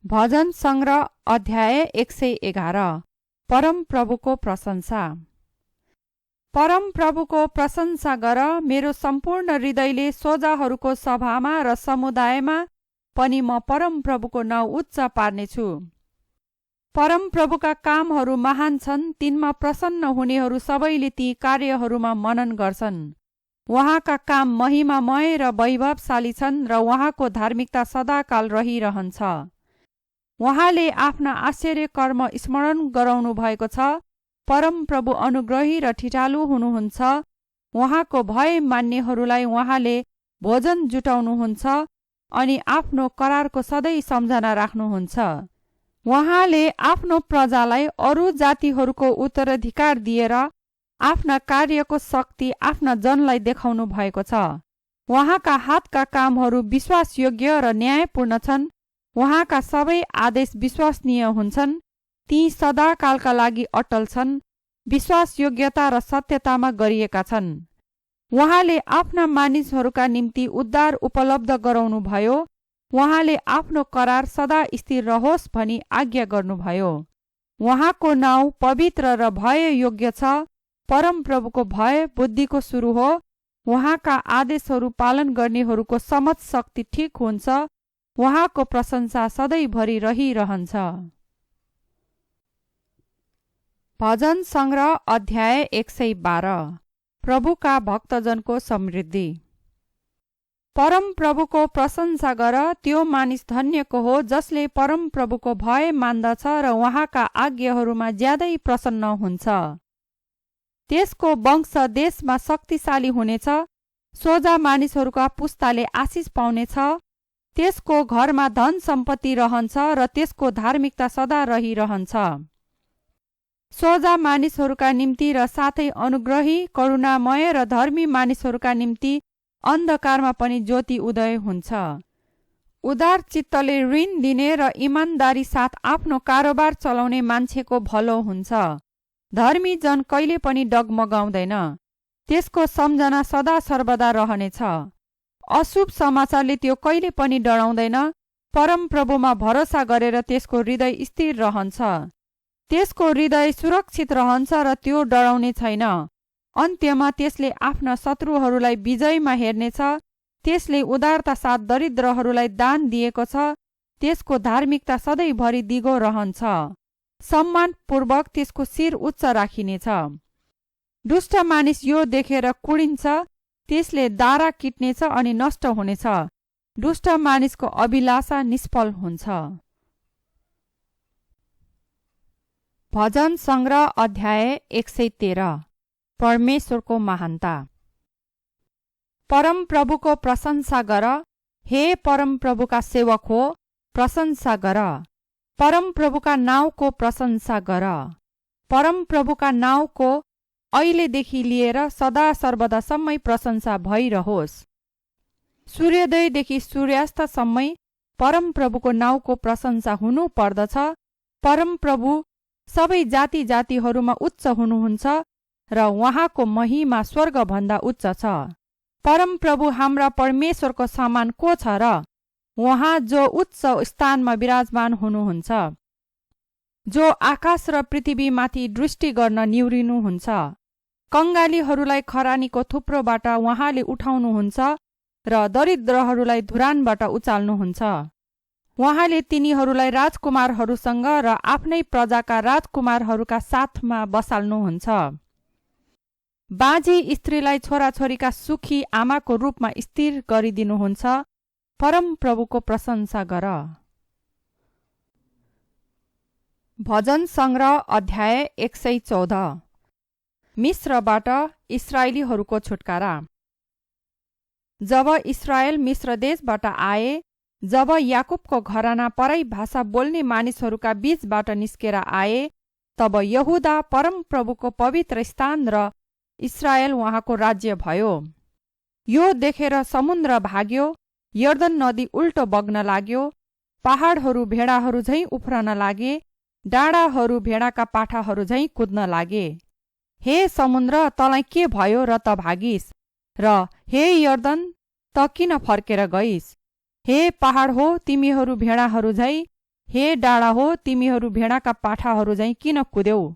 भजन सङ्ग्रह अध्याय 111। परमप्रभुको प्रशंसा। परमप्रभुको प्रशंसा गर, मेरो सम्पूर्ण हृदयले सोझाहरूको सभामा र समुदायमा पनि म परमप्रभुको नाउँ उच्च पार्नेछु। परमप्रभुका कामहरू महान छन्, तिनमा प्रसन्न हुनेहरू सबैले ती कार्यहरूमा मनन गर्छन्। उहाँका काम महिमामय र वैभवशाली छन् र उहाँको धार्मिकता सदाकाल रहिरहन्छ। उहाँले आफ्ना आश्चर्य कर्म स्मरण गराउनु भएको छ। परमप्रभु अनुग्रही र ठिटालु हुनुहुन्छ। उहाँको भय मान्नेहरूलाई उहाँले भोजन जुटाउनुहुन्छ अनि आफ्नो करारको सधैँ सम्झना राख्नुहुन्छ। उहाँले आफ्नो प्रजालाई अरू जातिहरूको उत्तराधिकार दिएर आफ्ना कार्यको शक्ति आफ्ना जनलाई देखाउनु भएको छ। उहाँका हातका कामहरू विश्वासयोग्य र न्यायपूर्ण छन्। उहाँका सबै आदेश विश्वसनीय हुन्छन्, ती सदाकालका लागि अटल छन्, विश्वासयोग्यता र सत्यतामा गरिएका छन्। उहाँले आफ्ना मानिसहरूका निम्ति उद्धार उपलब्ध गराउनुभयो। उहाँले आफ्नो करार सदा स्थिर रहोस् भनी आज्ञा गर्नुभयो। उहाँको नाउँ पवित्र र भय योग्य छ। परमप्रभुको भय बुद्धिको सुरु हो। उहाँका आदेशहरू पालन गर्नेहरूको समझ शक्ति ठिक हुन्छ। उहाँको प्रशंसा सधैँभरि रहिरहन्छ। भजन सङ्ग्रह अध्याय 112। प्रभुका भक्तजनको समृद्धि। परमप्रभुको प्रशंसा गर, त्यो मानिस धन्यको हो जसले परमप्रभुको भय मान्दछ र उहाँका आज्ञाहरूमा ज्यादै प्रसन्न हुन्छ। त्यसको वंश देशमा शक्तिशाली हुनेछ। सोझा मानिसहरूका पुस्ताले आशिष पाउनेछ। त्यसको घरमा धन सम्पत्ति रहन्छ र त्यसको धार्मिकता सदा रहिरहन्छ। सोझा मानिसहरूका निम्ति र साथै अनुग्रही, करुणामय र धर्मी मानिसहरूका निम्ति अन्धकारमा पनि ज्योति उदय हुन्छ। उदार चित्तले ऋण दिने र इमानदारी साथ आफ्नो कारोबार चलाउने मान्छेको भलो हुन्छ। धर्मी जन कहिले पनि डगमगाउँदैन, त्यसको सम्झना सदा सर्वदा रहनेछ। अशुभ समाचारले त्यो कहिले पनि डराउँदैन। परमप्रभुमा भरोसा गरेर त्यसको हृदय स्थिर रहन्छ। त्यसको हृदय सुरक्षित रहन्छ र त्यो डराउने छैन। अन्त्यमा त्यसले आफ्ना शत्रुहरूलाई विजयमा हेर्नेछ। त्यसले उदारता साथ दरिद्रहरूलाई दान दिएको छ त्यसको धार्मिकता सधैँभरि दिगो रहन्छ। सम्मानपूर्वक त्यसको शिर उच्च राखिनेछ। दुष्ट मानिस यो देखेर कुडिन्छ, त्यसले दारा किट्नेछ अनि नष्ट हुनेछ। दुष्ट मानिसको अभिलाषा निष्फल हुन्छ। भजन सङ्ग्रह अध्याय 113। परमेश्वरको महानता। परमप्रभुको प्रशंसा गर, हे परमप्रभुका सेवक हो, प्रशंसा गर। परमप्रभुका नाउँको प्रशंसा गर। परमप्रभुका नाउँको अहिलेदेखि लिएर सदा सर्वदासम्मै प्रशंसा भइरहोस्। सूर्योदयदेखि सूर्यास्तसम्मै परमप्रभुको नाउँको प्रशंसा हुनु पर्दछ। परमप्रभु सबै जाति जातिहरूमा उच्च हुनुहुन्छ र उहाँको महिमा स्वर्गभन्दा उच्च छ। परमप्रभु हाम्रा परमेश्वरको समान को छ र? उहाँ जो उच्च स्थानमा विराजमान हुनुहुन्छ, जो आकाश र पृथ्वीमाथि दृष्टि गर्न निहुरिनुहुन्छ। कङ्गालीहरूलाई खरानीको थुप्रोबाट उहाँले उठाउनुहुन्छ र दरिद्रहरूलाई धुरानबाट उचाल्नुहुन्छ। उहाँले तिनीहरूलाई राजकुमारहरूसँग र आफ्नै प्रजाका राजकुमारहरूका साथमा बसाल्नुहुन्छ। बाँझी स्त्रीलाई छोराछोरीका सुखी आमाको रूपमा स्थिर गरिदिनुहुन्छ। परमप्रभुको प्रशंसा गर। भजन सङ्ग्रह अध्याय 114। मिस्रबाट इस्राएलीहरूको छुटकारा। जब इस्राएल मिस्र देशबाट आए, जब याकुबको घराना पराई भाषा बोल्ने मानिसहरूका बीचबाट निस्केर आए, तब यहुदा परमप्रभुको पवित्र स्थान र इस्राएल उहाँको राज्य भयो। यो देखेर समुद्र भाग्यो, यर्दन नदी उल्टो बग्न लाग्यो, पहाडहरू भेडाहरू झैँ उफ्रन लागे, डाँडाहरू भेडाका पाठाहरू झैँ कुद्न लागे। हे समुद्र, तँलाई के भयो र त भागिस्? र हे यर्दन, त किन फर्केर गइस्? हे पहाड हो, तिमीहरू भेडाहरू झैँ, हे डाँडा हो, तिमीहरू भेडाका पाठाहरू झैँ किन कुद्यौ?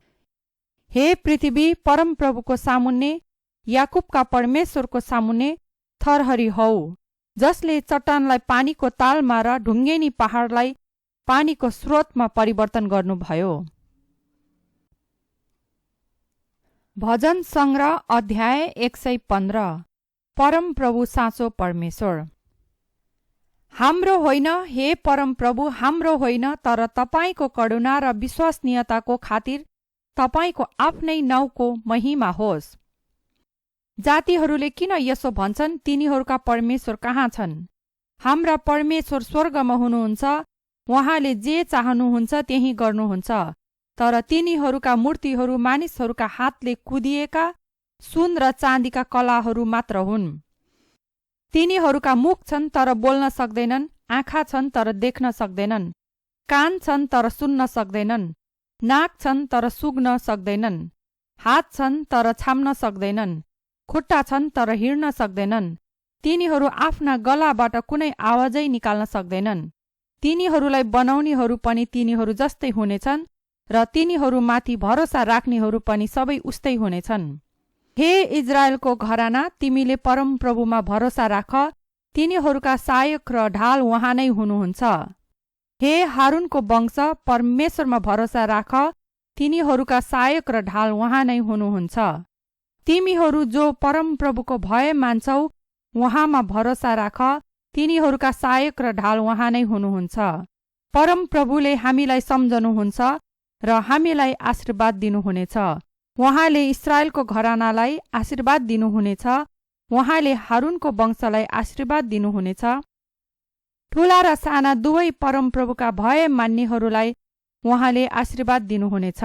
हे पृथ्वी, परमप्रभुको सामुन्ने, याकुबका परमेश्वरको सामुन्ने थरहरी हौ, जसले चट्टानलाई पानीको तालमा र ढुङ्गेनी पहाडलाई पानीको स्रोतमा परिवर्तन गर्नुभयो। भजन सङ्ग्रह अध्याय 115। परमप्रभु साँचो परमेश्वर। हाम्रो होइन, हे परमप्रभु, हाम्रो होइन, तर तपाईको करुणा र विश्वसनीयताको खातिर तपाईको आफ्नै नाउँको महिमा होस्। जातिहरूले किन यसो भन्छन्? तिनीहरूका परमेश्वर कहाँ छन्? हाम्रा परमेश्वर स्वर्गमा हुनुहुन्छ। उहाँले जे चाहनुहुन्छ त्यही गर्नुहुन्छ। तर तिनीहरूका मूर्तिहरू मानिसहरूका हातले कुदिएका सुन र चाँदीका कलाहरू मात्र हुन्। तिनीहरूका मुख छन् तर बोल्न सक्दैनन्, आँखा छन् तर देख्न सक्दैनन्, कान छन् तर सुन्न सक्दैनन्, नाक छन् तर सुग्न सक्दैनन्, हात छन् तर छाम्न सक्दैनन्, खुट्टा छन् तर हिँड्न सक्दैनन्। तिनीहरू आफ्ना गलाबाट कुनै आवाजै निकाल्न सक्दैनन्। तिनीहरूलाई बनाउनेहरू पनि तिनीहरू जस्तै हुनेछन् र तिनीहरूमाथि भरोसा राख्नेहरू पनि सबै उस्तै हुनेछन्। हे इजरायलको घराना, तिमीले परमप्रभुमा भरोसा राख। तिनीहरूका सहायक र ढाल उहाँ नै हुनुहुन्छ। हे हारूनको वंश, परमेश्वरमा भरोसा राख। तिनीहरूका सहायक र ढाल उहाँ नै हुनुहुन्छ। तिमीहरू जो परमप्रभुको भय मान्छौ, उहाँमा भरोसा राख। तिनीहरूका सहायक र ढाल उहाँ नै हुनुहुन्छ। परमप्रभुले हामीलाई सम्झनुहुन्छ र हामीलाई आशीर्वाद दिनुहुनेछ। उहाँले इस्राएलको घरानालाई आशीर्वाद दिनुहुनेछ। उहाँले हारूनको वंशलाई आशीर्वाद दिनुहुनेछ। ठूला र साना दुवै परमप्रभुका भय मान्नेहरूलाई उहाँले आशीर्वाद दिनुहुनेछ।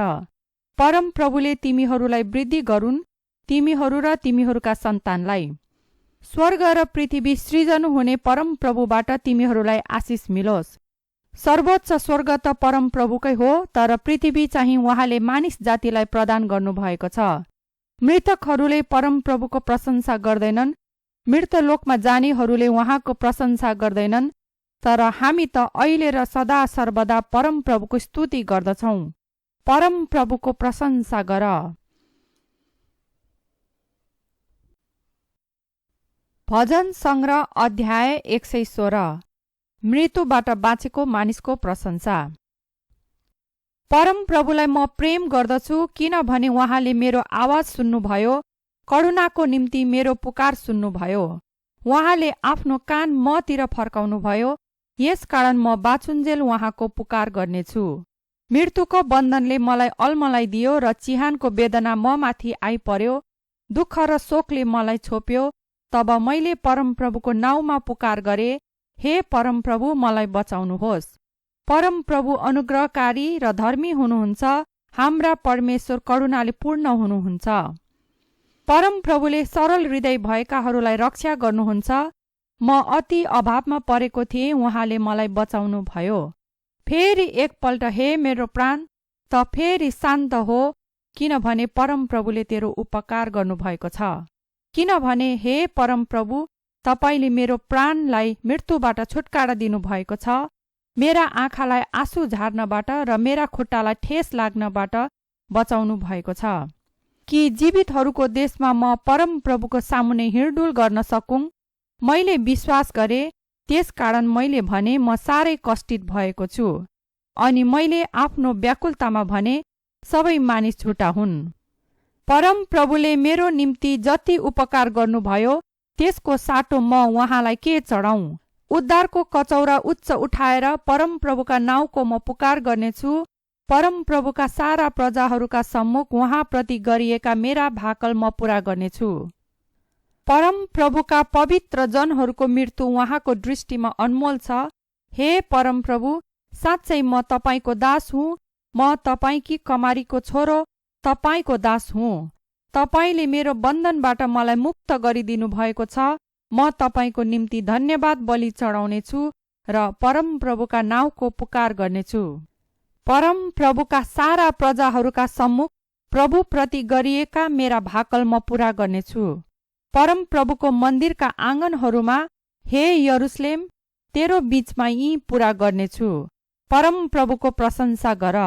परमप्रभुले तिमीहरूलाई वृद्धि गरून्, तिमीहरू र तिमीहरूका सन्तानलाई। स्वर्ग र पृथ्वी सृजन हुने परमप्रभुबाट तिमीहरूलाई आशिष मिलोस्। सर्वोच्च स्वर्ग त परमप्रभुकै हो, तर पृथ्वी चाहिँ उहाँले मानिस जातिलाई प्रदान गर्नुभएको छ। मृतकहरूले परमप्रभुको प्रशंसा गर्दैनन्, मृतलोकमा जानेहरूले उहाँको प्रशंसा गर्दैनन्, तर हामी त अहिले र सदा सर्वदा परमप्रभुको स्तुति गर्दछौँ। परमप्रभुको प्रशंसा गर। भजन सङ्ग्रह अध्याय 116। मृत्युबाट बाँचेको मानिसको प्रशंसा। परमप्रभुलाई म प्रेम गर्दछु किनभने उहाँले मेरो आवाज सुन्नुभयो, करुणाको निम्ति मेरो पुकार सुन्नुभयो। उहाँले आफ्नो कान मतिर फर्काउनुभयो, यसकारण म बाँचुन्जेल उहाँको पुकार गर्नेछु। मृत्युको बन्धनले मलाई अल्मलाइदियो र चिहानको वेदना ममाथि आइपर्यो, दुःख र शोकले मलाई छोप्यो। तब मैले परमप्रभुको नाउँमा पुकार गरे, हे परमप्रभु मलाई बचाउनुहोस्। परमप्रभु अनुग्रहकारी र धर्मी हुनुहुन्छ, हाम्रा परमेश्वर करुणाले पूर्ण हुनुहुन्छ। परमप्रभुले सरल हृदय भएकाहरूलाई रक्षा गर्नुहुन्छ। म अति अभावमा परेको थिएँ, उहाँले मलाई बचाउनु भयो। फेरि एकपल्ट हे मेरो प्राण, त फेरि शान्त हो, किनभने परमप्रभुले तेरो उपकार गर्नुभएको छ। किनभने हे परमप्रभु, तपाईले मेरो प्राणलाई मृत्युबाट छुटकारा दिनुभएको छ। मेरा आँखालाई आँसु झार्नबाट र मेरा खुट्टालाई ठेस लाग्नबाट बचाउनु भएको छ, कि जीवितहरूको देशमा म परमप्रभुको सामुन्ने हिँडडुल गर्न सकूँ। मैले विश्वास गरे, त्यसकारण मैले भने म साह्रै कष्टित भएको छु। अनि मैले आफ्नो व्याकुलतामा भने, सबै मानिस झुटा हुन्। परमप्रभुले मेरो निम्ति जति उपकार गर्नुभयो, त्यसको साटो म उहाँलाई के चढाउँ। उद्धारको कचौरा उच्च उठाएर परमप्रभुका नाउँको म पुकार गर्नेछु। परमप्रभुका सारा प्रजाहरूका सम्मुख उहाँप्रति गरिएका मेरा भाकल म पूरा गर्नेछु। परमप्रभुका पवित्र जनहरूको मृत्यु उहाँको दृष्टिमा अनमोल छ। हे परमप्रभु, साँच्चै म तपाईको दास हुँ। म तपाईकी कमारीको छोरो, तपाईको दास हुँ। तपाईले मेरो बन्धनबाट मलाई मुक्त गरिदिनु भएको छ। म तपाईको निम्ति धन्यवाद बलि चढाउनेछु र परमप्रभुका नाउँको पुकार गर्नेछु। परमप्रभुका सारा प्रजाहरूका सम्मुख प्रभुप्रति गरिएका मेरा भाकल म पूरा गर्नेछु। परमप्रभुको मन्दिरका आँगनहरूमा, हे यरुशलेम, तेरो बीचमा यी पूरा गर्नेछु। परमप्रभुको प्रशंसा गर।